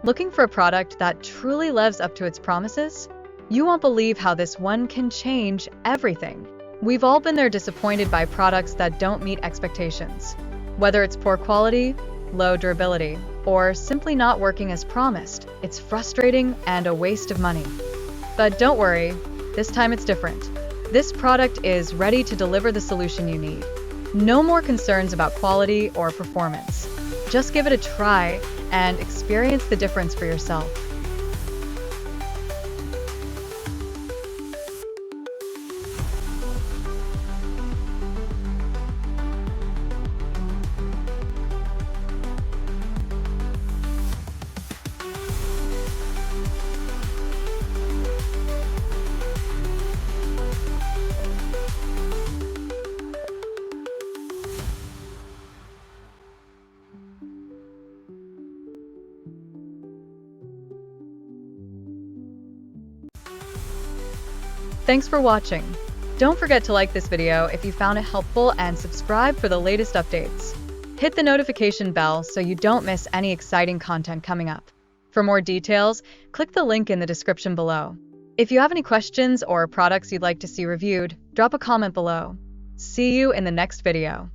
Looking for a product that truly lives up to its promises? You won't believe how this one can change everything. We've all been there, disappointed by products that don't meet expectations. Whether it's poor quality, low durability, or simply not working as promised, it's frustrating and a waste of money. But don't worry, this time it's different. This product is ready to deliver the solution you need. No more concerns about quality or performance. Just give it a try and experience the difference for yourself. Thanks for watching. Don't forget to like this video if you found it helpful and subscribe for the latest updates. Hit the notification bell so you don't miss any exciting content coming up. For more details, click the link in the description below. If you have any questions or products you'd like to see reviewed, drop a comment below. See you in the next video.